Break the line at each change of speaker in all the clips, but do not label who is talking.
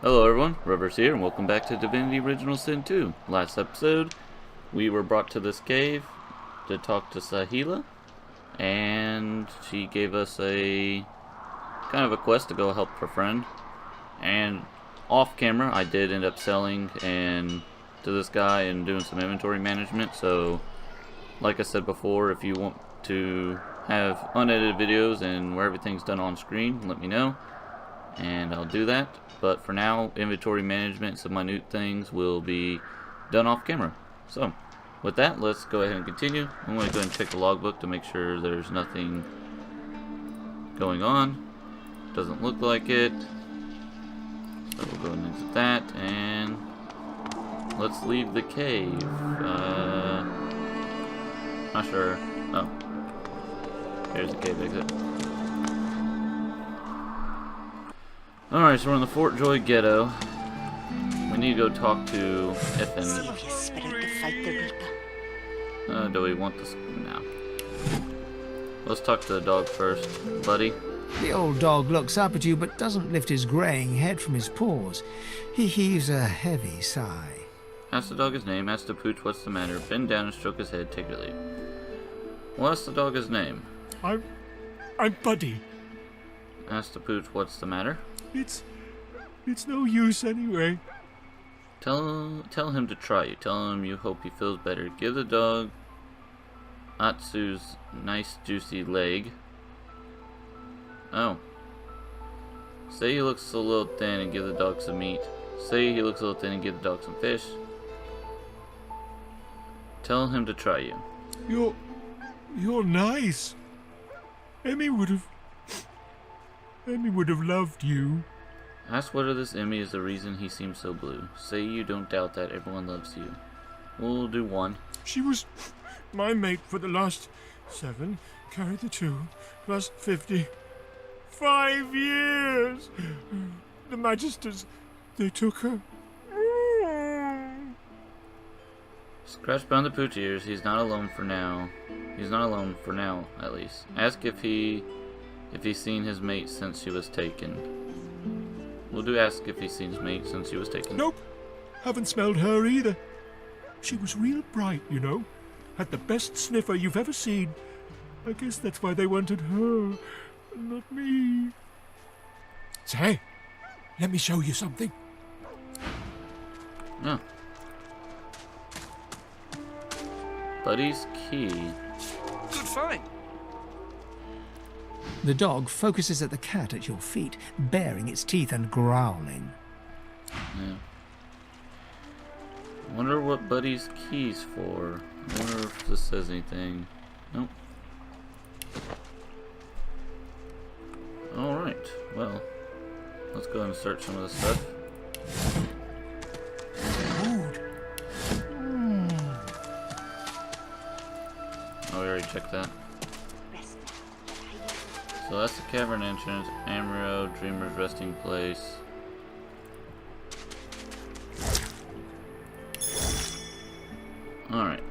Hello everyone, Rivers here, and welcome back to Divinity Original Sin 2. Last episode, we were brought to this cave to talk to Sahila, and she gave us a kind of a quest to go help her friend. And off camera, I did end up selling and to this guy and doing some inventory management. So, like I said before, if you want to have unedited videos and where everything's done on screen, let me know, and I'll do that. But for now, inventory management, some minute things will be done off camera. So, with that, let's go ahead and continue. I'm going to go ahead and check the logbook to make sure there's nothing going on. Doesn't look like it. So we'll go ahead and exit that, and let's leave the cave. Not sure. Oh. Here's the cave exit. Alright, so we're in the Fort Joy ghetto. We need to go talk to Fane. Do we want this? No. Let's talk to the dog first. Buddy?
The old dog looks up at you but doesn't lift his greying head from his paws. He heaves a heavy sigh.
Ask the dog his name, ask the pooch what's the matter, bend down and stroke his head, take your leave. Well, ask the dog his name.
I'm Buddy.
Ask the pooch what's the matter.
It's no use anyway.
Tell him to try you. Tell him you hope he feels better. Give the dog Atsu's nice juicy leg. Oh. Say he looks a little thin and give the dog some meat. Say he looks a little thin and give the dog some fish. Tell him to try you.
You're nice. Emmy would have loved you.
Ask whether this Emmy is the reason he seems so blue. Say you don't doubt that everyone loves you. We'll do one.
She was my mate for the last 7, carried the 2, plus 50. 5 years! The Magisters, they took her.
Scratch behind the pooch ears. He's not alone for now. He's not alone for now, at least. Ask if he's seen his mate since she was taken. We'll do ask if he's seen his mate since she was taken.
Nope, haven't smelled her either. She was real bright, you know. Had the best sniffer you've ever seen. I guess that's why they wanted her, not me. Say, let me show you something.
Oh. Buddy's key.
Good find.
The dog focuses at the cat at your feet, baring its teeth and growling.
Yeah. Wonder what Buddy's key's for. I wonder if this says anything. Nope. Alright, well, let's go ahead and search some of this stuff. Oh, we already checked that. So that's the cavern entrance, Amuro, Dreamer's resting place. Alright.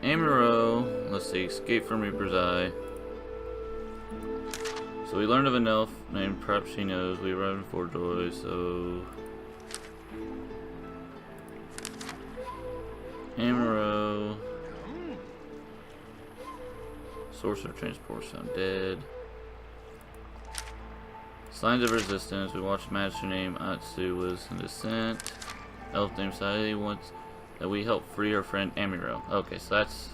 Amuro, let's see, escape from Reaper's Eye. So we learned of an elf named Perhaps She Knows. We arrived in Fort Joy, so... Amuro. Source of transport sound dead. Signs of resistance. We watched Master named Atsu was in descent. Elf named Sae wants that we help free our friend Amuro. Okay, so that's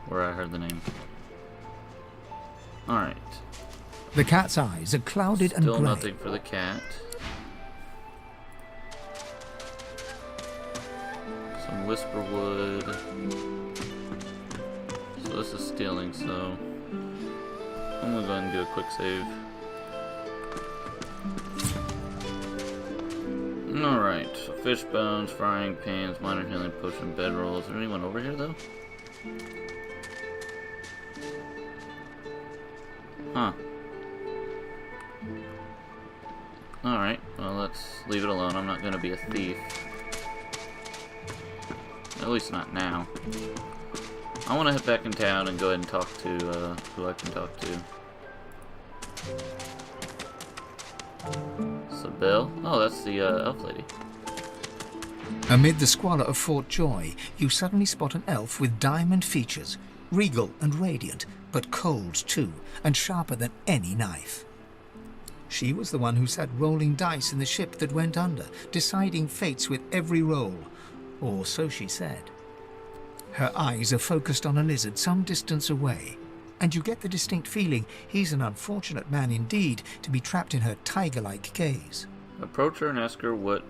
where I heard the name. Alright.
The cat's eyes are clouded and
Still
grey.
nothing for the cat. Some whisper wood. So this is stealing, so I'm gonna go ahead and do a quick save. Alright, so fish bones, frying pans, minor healing potion, bedrolls. Is there anyone over here though? Huh. Alright, well let's leave it alone. I'm not gonna be a thief. At least not now. I want to head back in town and go ahead and talk to who I can talk to. That's a bell. Oh, that's the elf lady.
Amid the squalor of Fort Joy, you suddenly spot an elf with diamond features, regal and radiant, but cold too, and sharper than any knife. She was the one who sat rolling dice in the ship that went under, deciding fates with every roll, or so she said. Her eyes are focused on a lizard some distance away, and you get the distinct feeling he's an unfortunate man indeed to be trapped in her tiger-like gaze.
Approach her and ask her what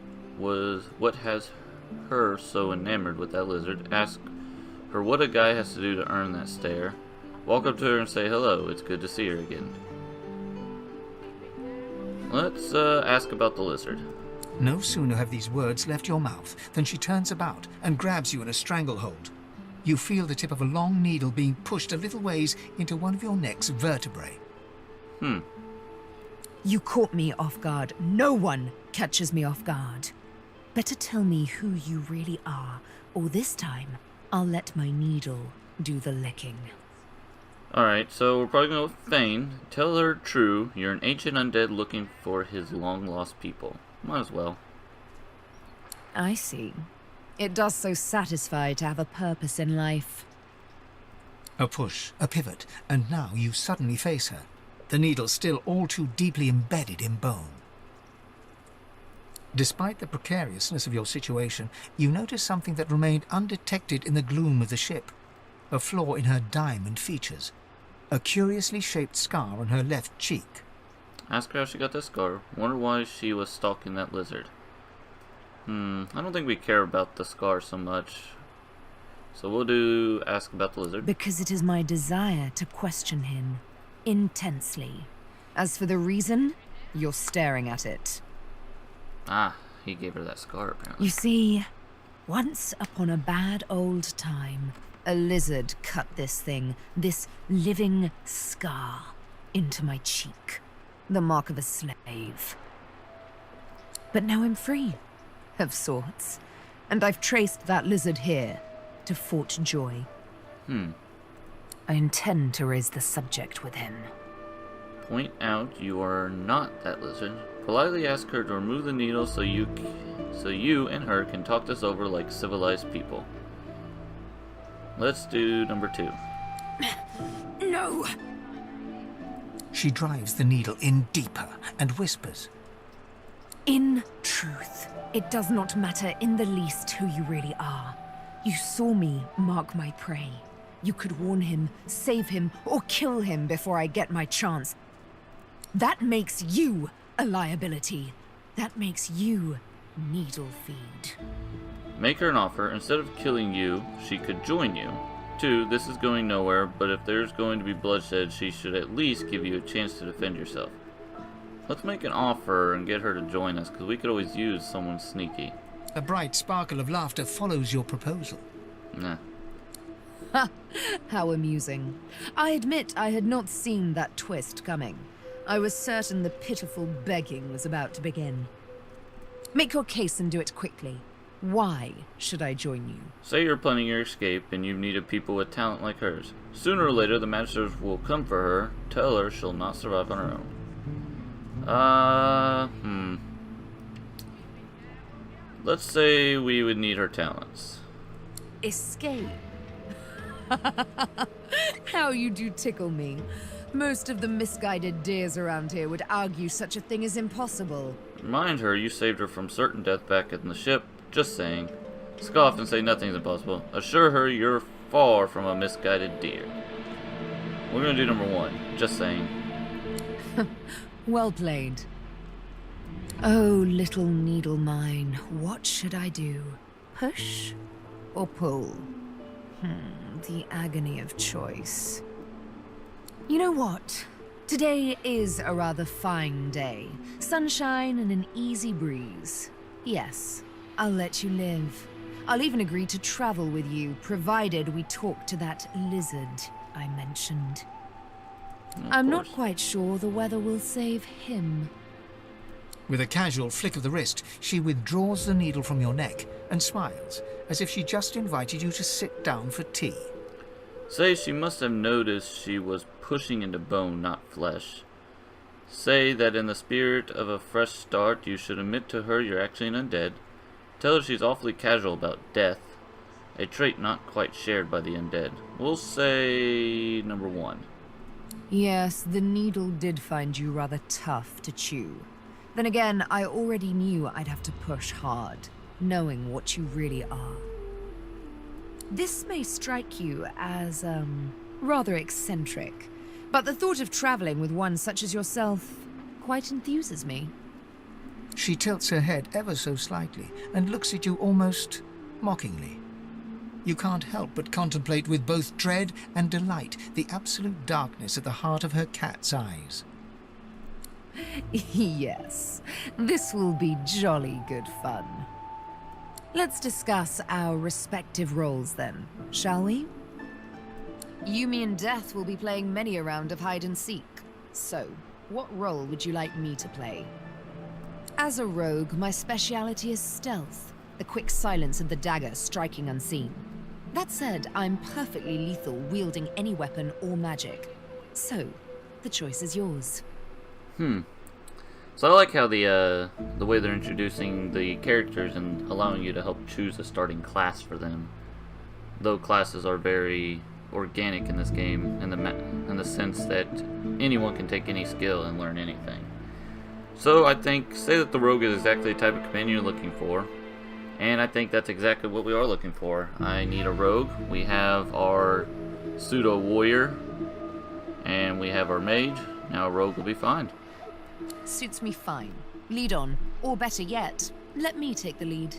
has her so enamored with that lizard. Ask her what a guy has to do to earn that stare. Walk up to her and say hello. It's good to see her again. Let's ask about the lizard.
No sooner have these words left your mouth than she turns about and grabs you in a stranglehold. You feel the tip of a long needle being pushed a little ways into one of your neck's vertebrae.
You caught me off guard. No one catches me off guard. Better tell me who you really are, or this time I'll let my needle do the licking.
Alright, so we're probably going to go with Fane. Tell her true. You're an ancient undead looking for his long-lost people. Might as well.
I see. It does so satisfy to have a purpose in life.
A push, a pivot, and now you suddenly face her, the needle still all too deeply embedded in bone. Despite the precariousness of your situation, you notice something that remained undetected in the gloom of the ship. A flaw in her diamond features. A curiously shaped scar on her left cheek.
Ask her how she got that scar. Wonder why she was stalking that lizard. I don't think we care about the scar so much. So we'll do ask about the lizard.
Because it is my desire to question him intensely. As for the reason, you're staring at it.
Ah, he gave her that scar apparently.
You see, once upon a bad old time, a lizard cut this living scar, into my cheek. The mark of a slave. But now I'm free, of sorts. And I've traced that lizard here, to Fort Joy. I intend to raise the subject with him.
Point out you are not that lizard. Politely ask her to remove the needle so you and her can talk this over like civilized people. Let's do number 2.
No!
She drives the needle in deeper and whispers.
In truth, it does not matter in the least who you really are. You saw me mark my prey. You could warn him, save him, or kill him before I get my chance. That makes you a liability. That makes you needle feed.
Make her an offer. Instead of killing you, she could join you. 2, this is going nowhere, but if there's going to be bloodshed, she should at least give you a chance to defend yourself. Let's make an offer and get her to join us, because we could always use someone sneaky.
A bright sparkle of laughter follows your proposal.
Nah.
Ha! How amusing. I admit I had not seen that twist coming. I was certain the pitiful begging was about to begin. Make your case and do it quickly. Why should I join you?
Say you're planning your escape and you've needed people with talent like hers. Sooner or later, the masters will come for her. Tell her she'll not survive on her own. Let's say we would need her talents.
Escape? How you do tickle me. Most of the misguided deers around here would argue such a thing is impossible.
Remind her you saved her from certain death back in the ship. Just saying. Scoff and say nothing's impossible. Assure her you're far from a misguided deer. We're gonna do number 1. Just saying.
Well played. Oh, little needle mine, what should I do? Push or pull? The agony of choice. You know what? Today is a rather fine day. Sunshine and an easy breeze. Yes, I'll let you live. I'll even agree to travel with you, provided we talk to that lizard I mentioned. I'm not quite sure the weather will save him.
With a casual flick of the wrist, she withdraws the needle from your neck and smiles, as if she just invited you to sit down for tea.
Say she must have noticed she was pushing into bone, not flesh. Say that in the spirit of a fresh start, you should admit to her you're actually an undead. Tell her she's awfully casual about death, a trait not quite shared by the undead. We'll say number 1.
Yes, the needle did find you rather tough to chew. Then again, I already knew I'd have to push hard, knowing what you really are. This may strike you as, rather eccentric, but the thought of traveling with one such as yourself quite enthuses me.
She tilts her head ever so slightly and looks at you almost mockingly. You can't help but contemplate with both dread and delight the absolute darkness at the heart of her cat's eyes.
Yes, this will be jolly good fun. Let's discuss our respective roles then, shall we? You, me, and Death will be playing many a round of hide and seek. So, what role would you like me to play? As a rogue, my speciality is stealth, the quick silence of the dagger striking unseen. That said, I'm perfectly lethal wielding any weapon or magic. So, the choice is yours.
So I like how the way they're introducing the characters and allowing you to help choose a starting class for them. Though classes are very organic in this game, in the sense that anyone can take any skill and learn anything. So I think, say that the rogue is exactly the type of companion you're looking for, and I think that's exactly what we are looking for. I need a rogue. We have our pseudo warrior, and we have our mage. Now a rogue will be fine.
Suits me fine. Lead on, or better yet, let me take the lead.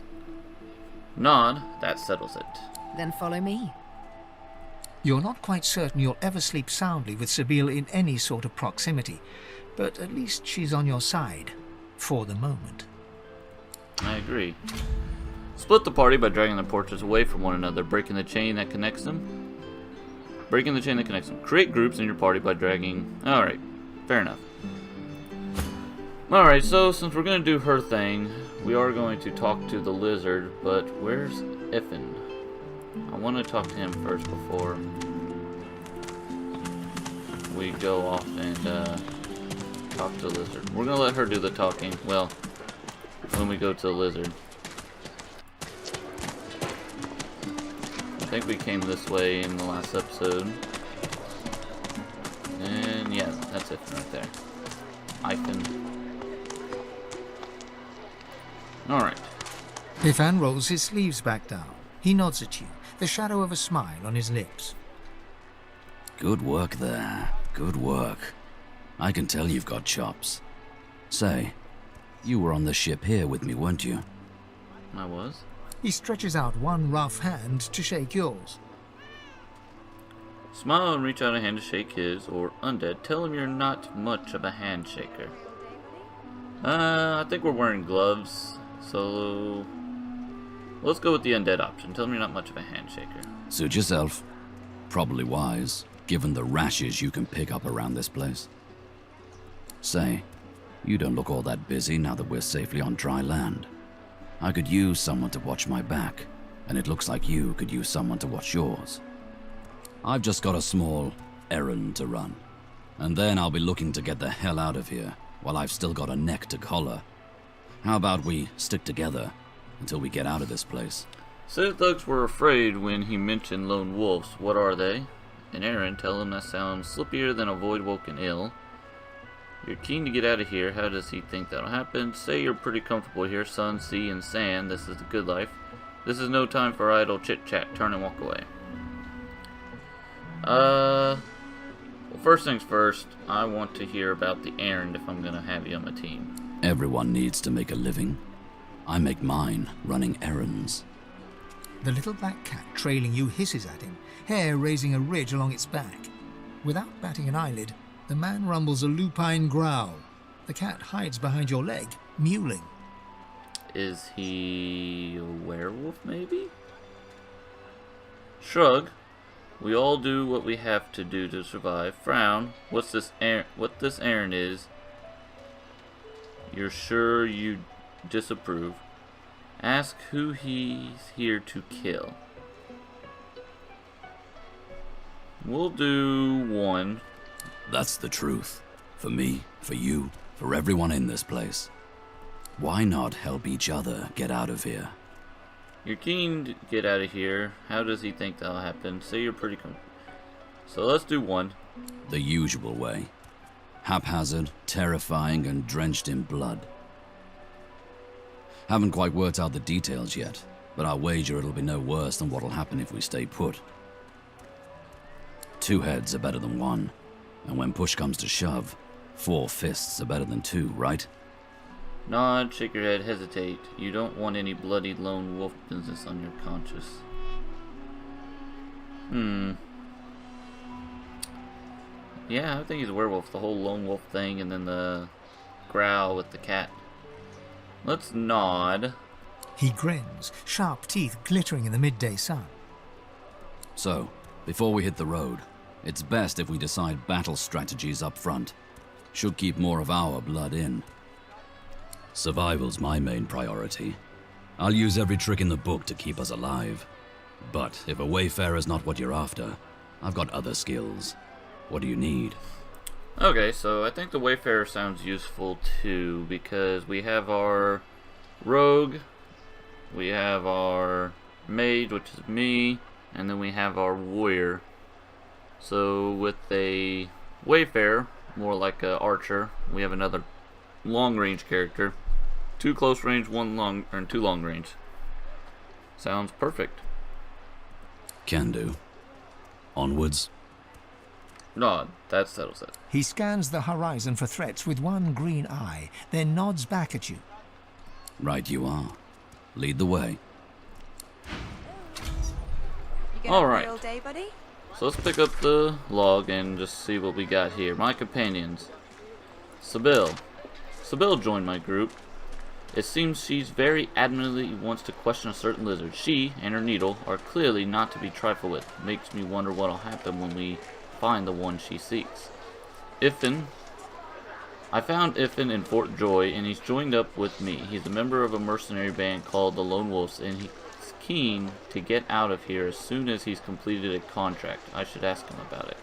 Nod, that settles it.
Then follow me.
You're not quite certain you'll ever sleep soundly with Sabine in any sort of proximity, but at least she's on your side, for the moment.
I agree. Split the party by dragging the portraits away from one another, breaking the chain that connects them. Create groups in your party by dragging... Alright, fair enough. Alright, so since we're going to do her thing, we are going to talk to the lizard, but where's Iffin? I want to talk to him first before we go off and talk to the lizard. We're going to let her do the talking, well, when we go to the lizard. I think we came this way in the last episode. And yeah, that's Iffin right there. Iffin. Alright.
Ifan rolls his sleeves back down. He nods at you, the shadow of a smile on his lips.
Good work there. Good work. I can tell you've got chops. Say, you were on the ship here with me, weren't you?
I was.
He stretches out one rough hand to shake yours.
Smile and reach out a hand to shake his, or undead. Tell him you're not much of a handshaker. I think we're wearing gloves, so let's go with the undead option. Tell him you're not much of a handshaker.
Suit yourself. Probably wise, given the rashes you can pick up around this place. Say, you don't look all that busy now that we're safely on dry land. I could use someone to watch my back, and it looks like you could use someone to watch yours. I've just got a small errand to run, and then I'll be looking to get the hell out of here while I've still got a neck to collar. How about we stick together until we get out of this place?
Say the thugs were afraid when he mentioned lone wolves. What are they? And Aaron, tell him that sounds slippier than a void woken ill. You're keen to get out of here. How does he think that'll happen? Say you're pretty comfortable here. Sun, sea, and sand. This is the good life. This is no time for idle chit-chat. Turn and walk away. Well, first things first, I want to hear about the errand if I'm going to have you on my team.
Everyone needs to make a living. I make mine running errands.
The little black cat trailing you hisses at him, hair raising a ridge along its back. Without batting an eyelid, the man rumbles a lupine growl. The cat hides behind your leg, mewling.
Is he a werewolf, maybe? Shrug. We all do what we have to do to survive. Frown. What this errand is. You're sure you disapprove. Ask who he's here to kill. We'll do one.
That's the truth. For me, for you, for everyone in this place. Why not help each other get out of here?
You're keen to get out of here. How does he think that'll happen? Say you're pretty So let's do one.
The usual way. Haphazard, terrifying, and drenched in blood. Haven't quite worked out the details yet, but I wager it'll be no worse than what'll happen if we stay put. 2 heads are better than 1, and when push comes to shove, 4 fists are better than 2, right?
Nod, shake your head, hesitate. You don't want any bloody lone wolf business on your conscience. Yeah, I think he's a werewolf. The whole lone wolf thing and then the growl with the cat. Let's nod.
He grins, sharp teeth glittering in the midday sun.
So, before we hit the road, it's best if we decide battle strategies up front. Should keep more of our blood in. Survival's my main priority. I'll use every trick in the book to keep us alive. But if a wayfarer's not what you're after, I've got other skills. What do you need?
Okay, so I think the Wayfarer sounds useful too, because we have our rogue, we have our mage, which is me, and then we have our warrior. So with a Wayfarer, more like a archer, we have another long-range character. 2 close range, 1 long, and 2 long range. Sounds perfect.
Can do. Onwards.
Nod, that settles it.
He scans the horizon for threats with one green eye, then nods back at you.
Right you are. Lead the way.
You
All
gonna
right.
play all day, buddy?
So let's pick up the log and just see what we got here. My companions. Sybil. Sybil joined my group. It seems she's very adamantly wants to question a certain lizard. She and her needle are clearly not to be trifled with. Makes me wonder what'll happen when we find the one she seeks. Iffin. I found Iffin in Fort Joy, and he's joined up with me. He's a member of a mercenary band called the Lone Wolves, and he's keen to get out of here as soon as he's completed a contract. I should ask him about it.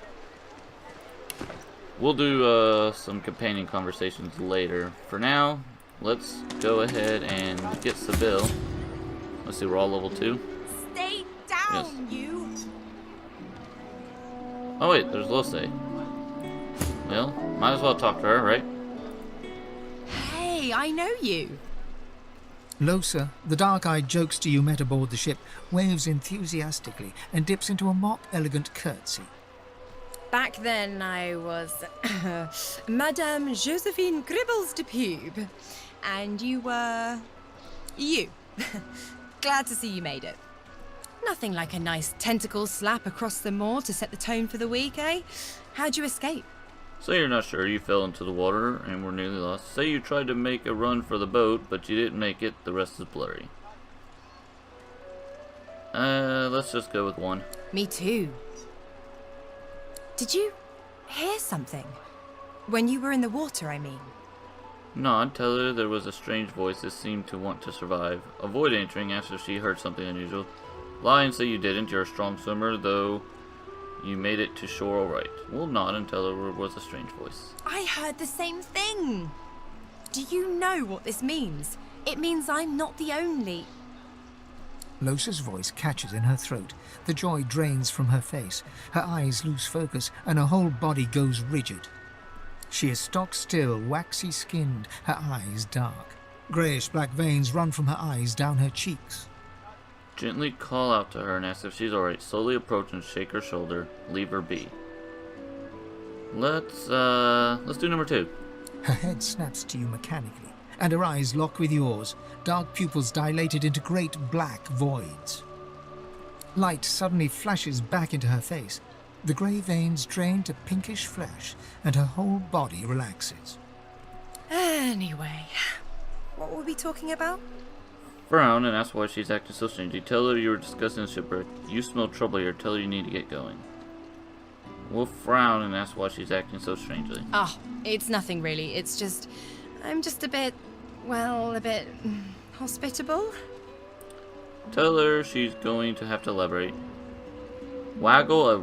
We'll do some companion conversations later. For now, let's go ahead and get Sybil. Let's see, we're all level 2.
Stay down, you!
Oh wait, there's Lose. Well, might as well talk to her, right?
Hey, I know you.
Losa, the dark-eyed jokester you met aboard the ship, waves enthusiastically and dips into a mock elegant curtsy.
Back then I was Madame Josephine Gribbles de Pube. And you were... you. Glad to see you made it. Nothing like a nice tentacle slap across the moor to set the tone for the week, eh? How'd you escape?
Say you're not sure, you fell into the water and were nearly lost. Say you tried to make a run for the boat, but you didn't make it. The rest is blurry. Let's just go with 1.
Me too. Did you hear something? When you were in the water, I mean.
Nod, tell her there was a strange voice that seemed to want to survive. Avoid answering after she heard something unusual. Lie and say you didn't. You're a strong swimmer, though you made it to shore all right. We'll nod and tell her it was a strange voice.
I heard the same thing. Do you know what this means? It means I'm not the only...
Losa's voice catches in her throat. The joy drains from her face. Her eyes lose focus, and her whole body goes rigid. She is stock-still, waxy-skinned, her eyes dark. Greyish-black veins run from her eyes down her cheeks.
Gently call out to her and ask if she's alright. Slowly approach and shake her shoulder. Leave her be. Let's do number 2.
Her head snaps to you mechanically, and her eyes lock with yours, dark pupils dilated into great black voids. Light suddenly flashes back into her face. The grey veins drain to pinkish flesh, and her whole body relaxes.
Anyway, what were we talking about?
Frown and ask why she's acting so strangely. Tell her you were discussing the shipwreck. You smell trouble here. Tell her you need to get going. We'll frown and ask why she's acting so strangely.
Oh, it's nothing really. It's just... I'm just a bit... well, a bit... hospitable?
Tell her she's going to have to elaborate. Waggle a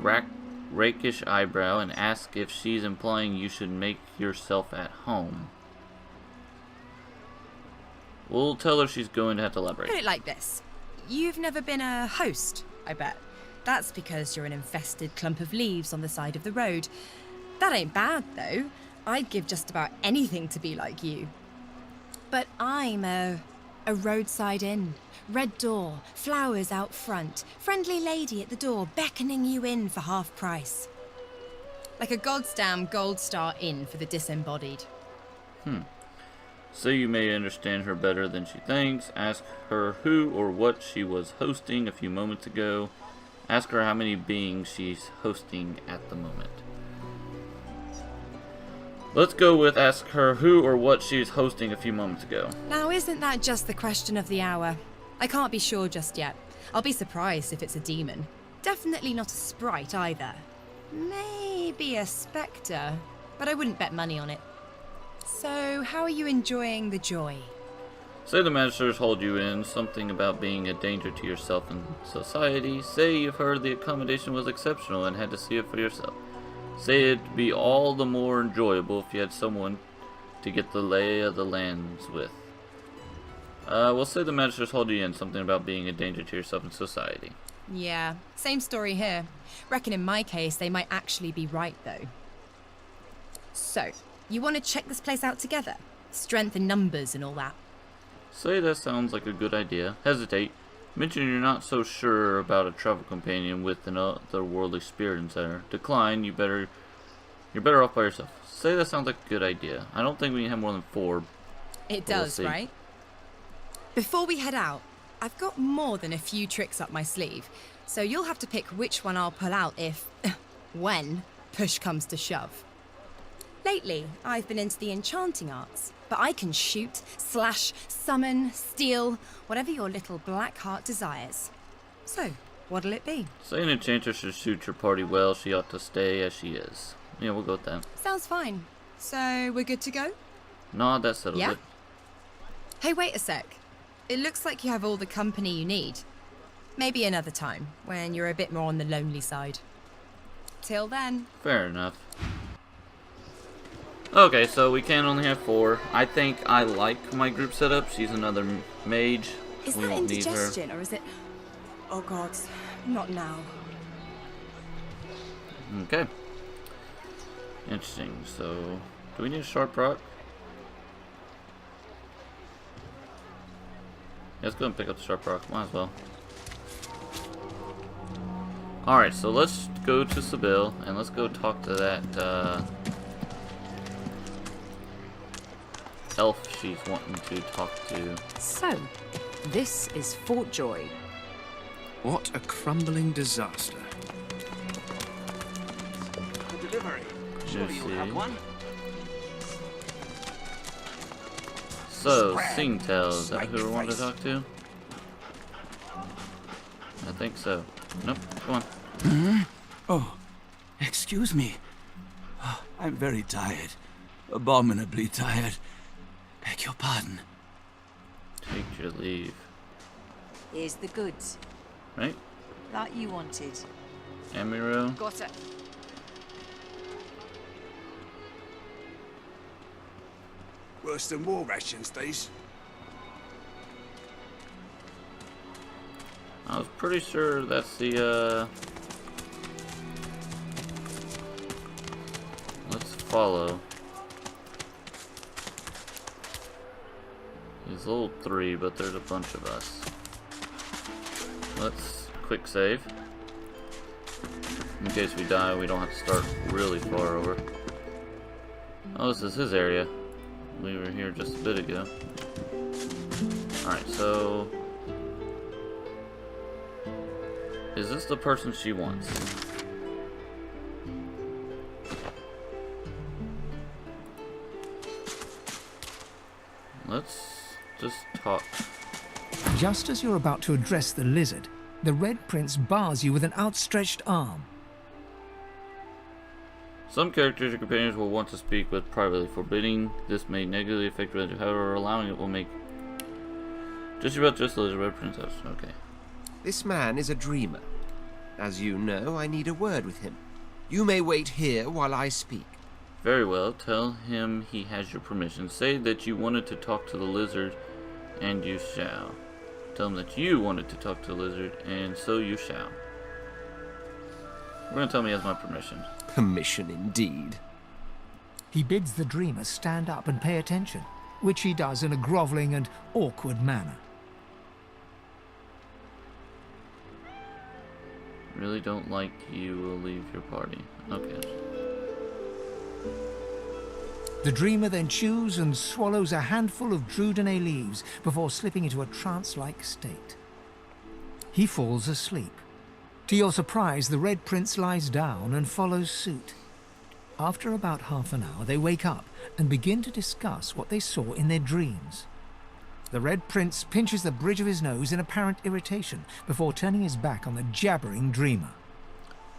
rakish eyebrow and asks if she's implying you should make yourself at home. We'll tell her she's going to have to elaborate.
Put it like this. You've never been a host, I bet. That's because you're an infested clump of leaves on the side of the road. That ain't bad, though. I'd give just about anything to be like you. But I'm a roadside inn. Red door, flowers out front, friendly lady at the door beckoning you in for half price. Like a goddamn gold star inn for the disembodied.
So you may understand her better than she thinks. Ask her who or what she was hosting a few moments ago. Ask her how many beings she's hosting at the moment. Let's go with ask her who or what she's hosting a few moments ago.
Now, isn't that just the question of the hour? I can't be sure just yet. I'll be surprised if it's a demon. Definitely not a sprite either. Maybe a spectre, but I wouldn't bet money on it. So, how are you enjoying the joy?
Say the magisters hold you in, something about being a danger to yourself and society. Say you've heard the accommodation was exceptional and had to see it for yourself. Say it'd be all the more enjoyable if you had someone to get the lay of the lands with. We'll say the magisters hold you in, something about being a danger to yourself and society.
Yeah, same story here. Reckon in my case, they might actually be right, though. So, you want to check this place out together? Strength in numbers and all that.
Say that sounds like a good idea. Hesitate. Mention you're not so sure about a travel companion with an otherworldly spirit inside her. Decline. You're better off by yourself. Say that sounds like a good idea. I don't think we can have more than 4.
It
We'll
does,
see.
right? Before we head out, I've got more than a few tricks up my sleeve, so you'll have to pick which one I'll pull out if, when, push comes to shove. Lately, I've been into the enchanting arts, but I can shoot, slash, summon, steal, whatever your little black heart desires. So, what'll it be?
Say an enchantress should suit your party well. She ought to stay as she is. Yeah, we'll go with that.
Sounds fine. So, we're good to go?
Nah, that settles
Yeah?
it.
Hey, wait a sec. It looks like you have all the company you need. Maybe another time, when you're a bit more on the lonely side. Till then.
Fair enough. Okay, so we can only have 4. I think I like my group setup. She's another mage.
Is
We
that
won't need her.
indigestion, or is it... Oh god, not now.
Okay. Interesting. So, do we need a sharp rock? Let's go and pick up the sharp rock. Might as well. Alright, so let's go to Sibyl and let's go talk to that elf she's wanting to talk to.
So, this is Fort Joy.
What a crumbling disaster.
The delivery. Surely you'll have one.
So,
Scram.
Singtel, is that who we want to
Snake
talk to? I think so. Nope, come on.
Oh, excuse me. Oh, I'm very tired. Abominably tired. Beg your pardon.
Take your leave.
Here's the goods
Right?
that you wanted.
Amiro?
Got it.
Worse than war rations, these.
I was pretty sure that's the, let's follow. He's level 3, but there's a bunch of us. Let's quick save. In case we die, we don't have to start really far over. Oh, this is his area. We were here just a bit ago. Alright, so... is this the person she wants? Let's just talk.
Just as you're about to address the lizard, the Red Prince bars you with an outstretched arm.
Some characters or companions will want to speak with privately. Forbidding this may negatively affect relationship. However, allowing it will make just about just the Red Princess. Okay.
This man is a dreamer. As you know, I need a word with him. You may wait here while I speak.
Very well. Tell him he has your permission. Say that you wanted to talk to the lizard, and you shall. Tell him that you wanted to talk to the lizard, and so you shall. We're going to tell him he has my permission.
Permission indeed.
He bids the dreamer stand up and pay attention, which he does in a groveling and awkward manner.
Really don't like you will leave your party. Okay.
The dreamer then chews and swallows a handful of Drudenay leaves before slipping into a trance-like state. He falls asleep. To your surprise, the Red Prince lies down and follows suit. After about half an hour, they wake up and begin to discuss what they saw in their dreams. The Red Prince pinches the bridge of his nose in apparent irritation before turning his back on the jabbering dreamer.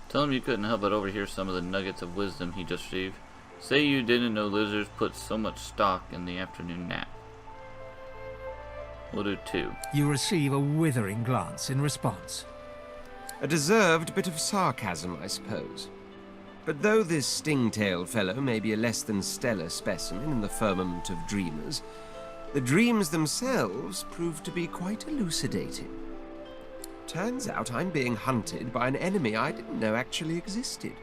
Tell him you couldn't help but overhear some of the nuggets of wisdom he just received. Say you didn't know lizards put so much stock in the afternoon nap. We'll do 2.
You receive a withering glance in response.
A deserved bit of sarcasm, I suppose. But though this sting-tailed fellow may be a less than stellar specimen in the firmament of dreamers, the dreams themselves prove to be quite elucidating. Turns out I'm being hunted by an enemy I didn't know actually existed.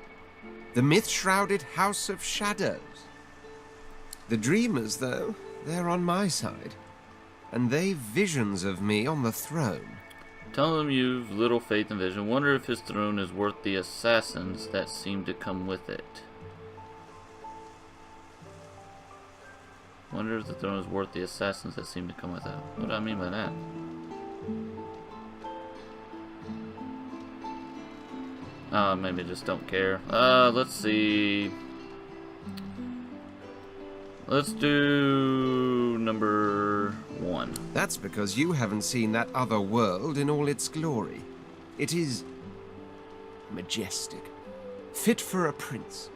The myth-shrouded House of Shadows. The dreamers, though, they're on my side. And they've visions of me on the throne.
Tell him you've little faith in vision. Wonder if his throne is worth the assassins that seem to come with it. Wonder if the throne is worth the assassins that seem to come with it. What do I mean by that? Maybe I just don't care. Let's see. Let's do number 1.
That's because you haven't seen that other world in all its glory. It is majestic, fit for a prince.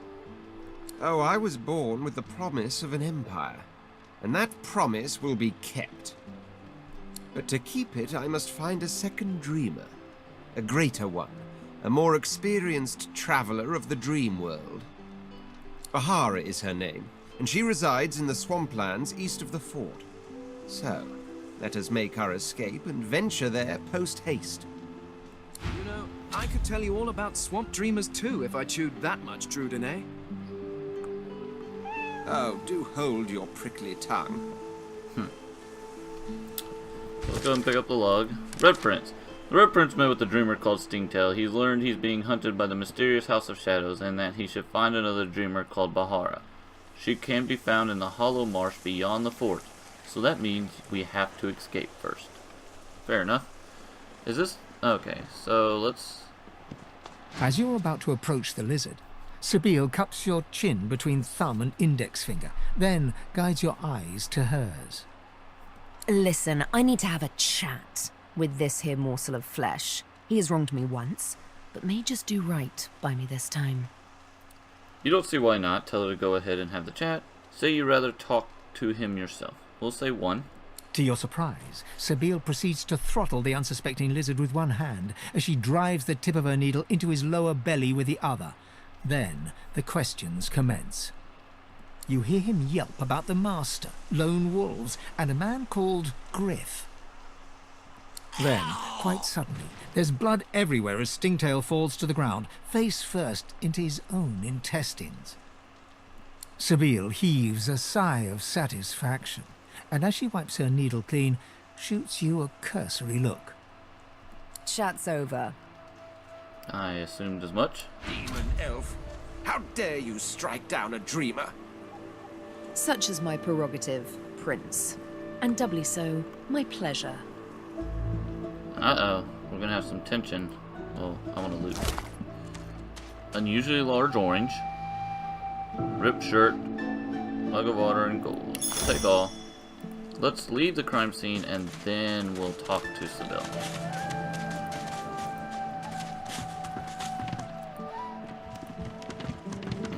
Oh, I was born with the promise of an empire, and that promise will be kept. But to keep it, I must find a second dreamer, a greater one, a more experienced traveler of the dream world. Bahara is her name, and she resides in the swamplands east of the fort. So, let us make our escape and venture there post-haste.
You know, I could tell you all about swamp dreamers too if I chewed that much Drudenay.
Oh, do hold your prickly tongue.
Let's go and pick up the log. Red Prince. The Red Prince met with a dreamer called Stingtail. He's learned he's being hunted by the mysterious House of Shadows and that he should find another dreamer called Bahara. She can be found in the hollow marsh beyond the fort, so that means we have to escape first. Fair enough. Is this... okay, so let's...
As you're about to approach the lizard, Sabine cups your chin between thumb and index finger, then guides your eyes to hers.
Listen, I need to have a chat with this here morsel of flesh. He has wronged me once, but may just do right by me this time.
You don't see why not. Tell her to go ahead and have the chat. Say you'd rather talk to him yourself. We'll say 1.
To your surprise, Sabine proceeds to throttle the unsuspecting lizard with one hand as she drives the tip of her needle into his lower belly with the other. Then the questions commence. You hear him yelp about the master, lone wolves, and a man called Griff. Then, quite suddenly, there's blood everywhere as Stingtail falls to the ground, face first into his own intestines. Sabine heaves a sigh of satisfaction, and as she wipes her needle clean, shoots you a cursory look.
Chat's over.
I assumed as much.
Demon elf, how dare you strike down a dreamer?
Such is my prerogative, Prince. And doubly so, my pleasure.
Uh-oh. We're gonna have some tension. Oh, I want to loot. Unusually large orange. Ripped shirt. Mug of water and gold. Take all. Let's leave the crime scene and then we'll talk to Sabine.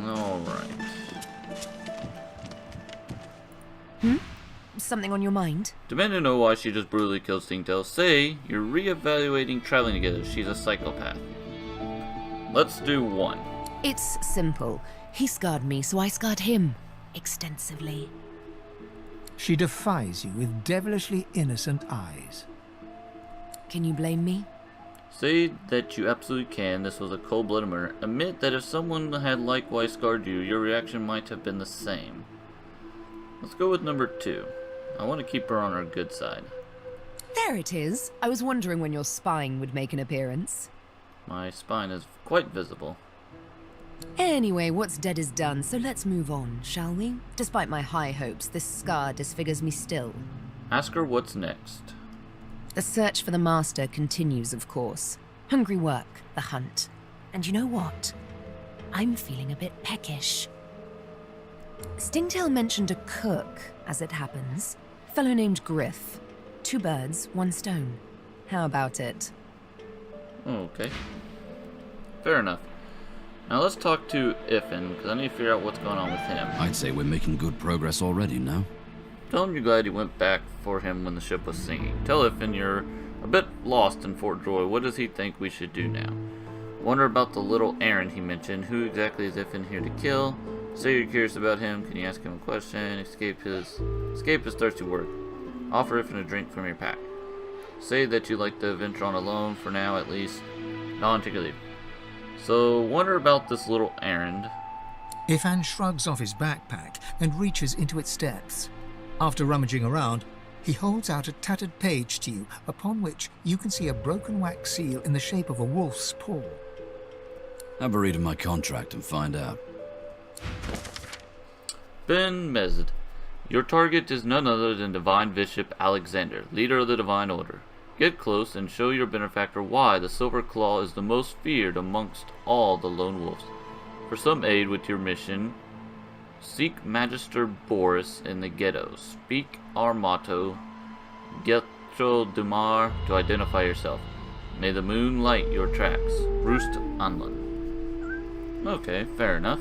Alright.
Something on your mind?
Demand to know why she just brutally killed Stingtail. Say you're re-evaluating traveling together. She's a psychopath. Let's do 1.
It's simple. He scarred me, so I scarred him. Extensively.
She defies you with devilishly innocent eyes.
Can you blame me?
Say that you absolutely can. This was a cold-blooded murder. Admit that if someone had likewise scarred you, your reaction might have been the same. Let's go with number 2. I want to keep her on our good side.
There it is. I was wondering when your spine would make an appearance.
My spine is quite visible.
Anyway, what's dead is done, so let's move on, shall we? Despite my high hopes, this scar disfigures me still.
Ask her what's next.
The search for the Master continues, of course. Hungry work, the hunt. And you know what? I'm feeling a bit peckish. Stingtail mentioned a cook, as it happens. A fellow named Griff. 2 birds, 1 stone. How about it?
Okay. Fair enough. Now let's talk to Ifin, because I need to figure out what's going on with him.
I'd say we're making good progress already, no?
Tell him you're glad you went back for him when the ship was sinking. Tell Ifin you're a bit lost in Fort Joy. What does he think we should do now? Wonder about the little errand he mentioned. Who exactly is Ifin here to kill? Say you're curious about him. Can you ask him a question? Escape his thirsty work. Offer Ifin a drink from your pack. Say that you like to venture on alone, for now at least. Not take a leave. So, wonder about this little errand.
Ifan shrugs off his backpack and reaches into its depths. After rummaging around, he holds out a tattered page to you, upon which you can see a broken wax seal in the shape of a wolf's paw.
Have a read of my contract and find out.
Ben Mezd. Your target is none other than Divine Bishop Alexander, leader of the Divine Order. Get close and show your benefactor why the Silver Claw is the most feared amongst all the lone wolves. For some aid with your mission, seek Magister Boris in the ghetto. Speak our motto, Getro Dumar, to identify yourself. May the moon light your tracks. Roost Anlin. Okay, fair enough.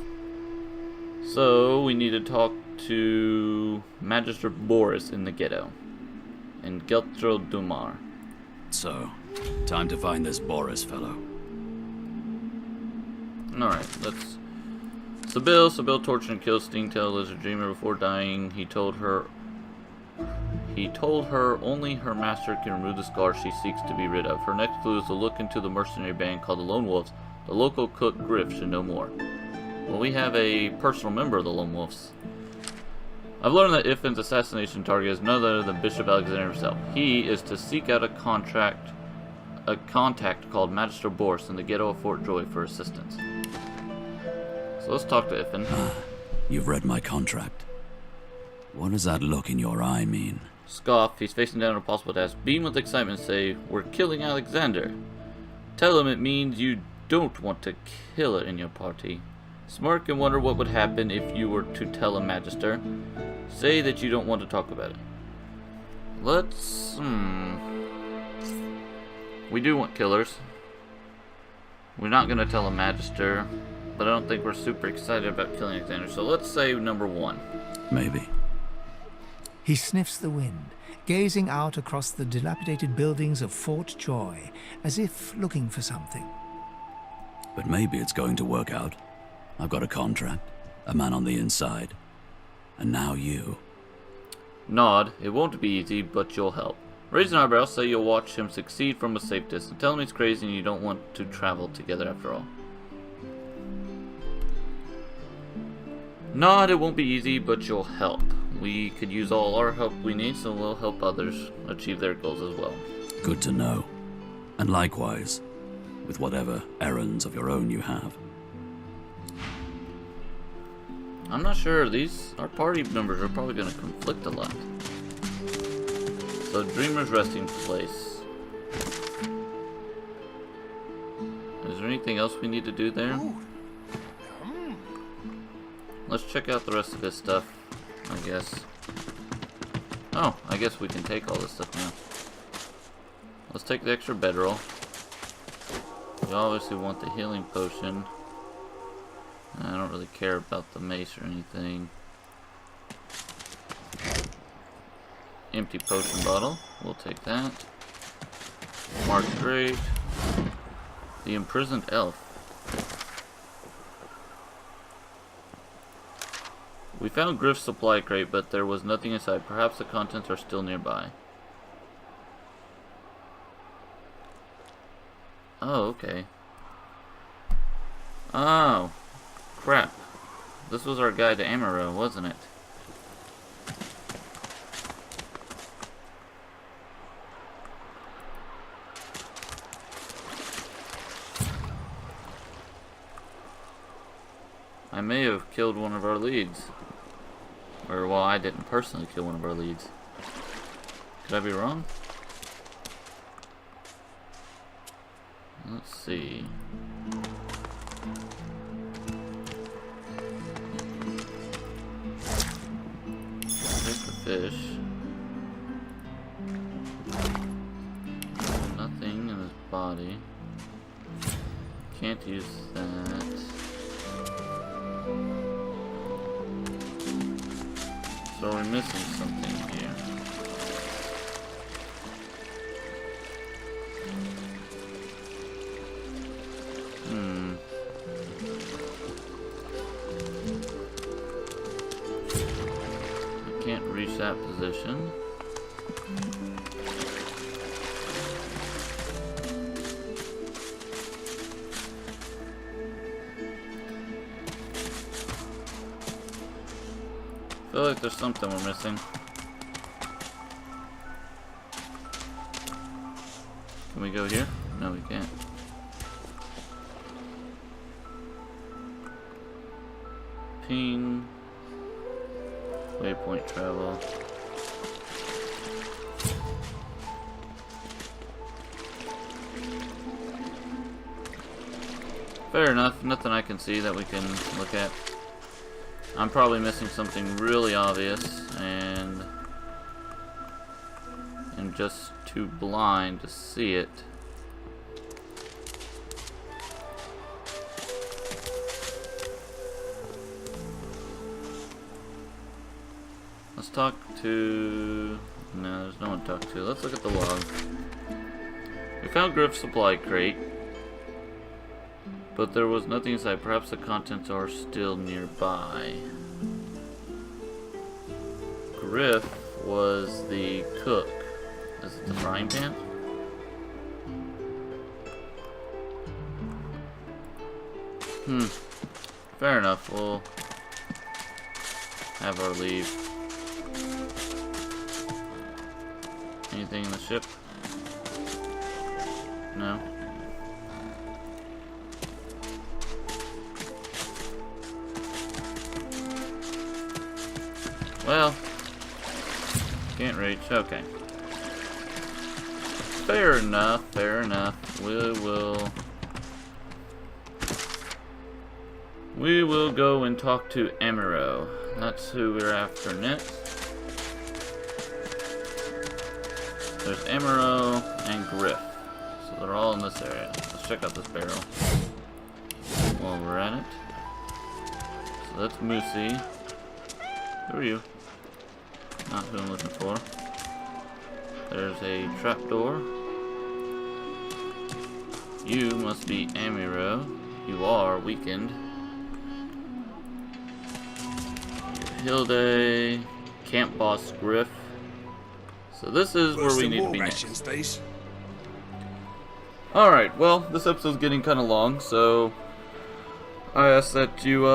So, we need to talk to Magister Boris in the ghetto. And Getro Dumar.
So, time to find this Boris fellow.
Alright, let's... Sybil tortured and killed Stingtail Lizard Dreamer before dying. He told her only her master can remove the scar she seeks to be rid of. Her next clue is to look into the mercenary band called the Lone Wolves. The local cook Griff should know more. Well, we have a personal member of the Lone Wolves. I've learned that Ifin's assassination target is none other than Bishop Alexander himself. He is to seek out a contact called Magister Boris in the ghetto of Fort Joy for assistance. So let's talk to Ifin.
You've read my contract. What does that look in your eye mean?
Scoff, he's facing down an impossible task. Beam with excitement and say, we're killing Alexander. Tell him it means you don't want to kill it in your party. Smirk and wonder what would happen if you were to tell a Magister. Say that you don't want to talk about it. Let's... We do want killers. We're not going to tell a Magister, but I don't think we're super excited about killing Alexander. So let's say number 1.
Maybe.
He sniffs the wind, gazing out across the dilapidated buildings of Fort Joy, as if looking for something.
But maybe it's going to work out. I've got a contract, a man on the inside, and now you.
Nod. It won't be easy, but you'll help. Raise an eyebrow, say you'll watch him succeed from a safe distance. Tell him he's crazy and you don't want to travel together after all. Nod. It won't be easy, but you'll help. We could use all our help we need, so we'll help others achieve their goals as well.
Good to know. And likewise, with whatever errands of your own you have.
I'm not sure. Our party members are probably going to conflict a lot. So, Dreamer's resting place. Is there anything else we need to do there? Let's check out the rest of his stuff, I guess. Oh, I guess we can take all this stuff now. Let's take the extra bedroll. We obviously want the healing potion. I don't really care about the mace or anything. Empty potion bottle. We'll take that. Marked grate. The imprisoned elf. We found Griff's supply crate, but there was nothing inside. Perhaps the contents are still nearby. Oh, okay. Oh, crap. This was our guide to Amaro, wasn't it? I may have killed one of our leads. Or, well, I didn't personally kill one of our leads. Could I be wrong? Let's see. Take the fish. Nothing in his body. Can't use that. So we're missing something here. I can't reach that position. I feel like there's something we're missing. Can we go here? No, we can't. Ping. Waypoint travel. Fair enough. Nothing I can see that we can look at. I'm probably missing something really obvious, and I'm just too blind to see it. Let's talk to... No, there's no one to talk to. Let's look at the log. We found Griff's supply crate, but there was nothing inside. Perhaps the contents are still nearby. Griff was the cook. Is it the frying pan? Fair enough. We'll have our leave. Anything in the ship? No. Well, can't reach. Okay. Fair enough, fair enough. We will go and talk to Amaro. That's who we're after next. There's Amaro and Griff. So they're all in this area. Let's check out this barrel while we're at it. So that's Moosey. Who are you? Not who I'm looking for. There's a trapdoor. You must be Amaro. You are weakened. Hilde, Camp Boss Griff. So this is where we need to be next. Alright, well, this episode's getting kind of long, so I ask that you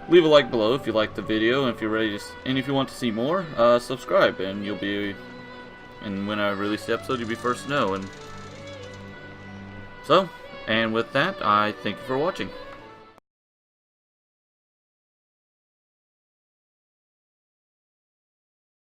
leave a like below if you like the video, and if you're ready to, and if you want to see more, subscribe, and you'll be, and when I release the episode, you'll be first to know. And so, and with that, I thank you for watching.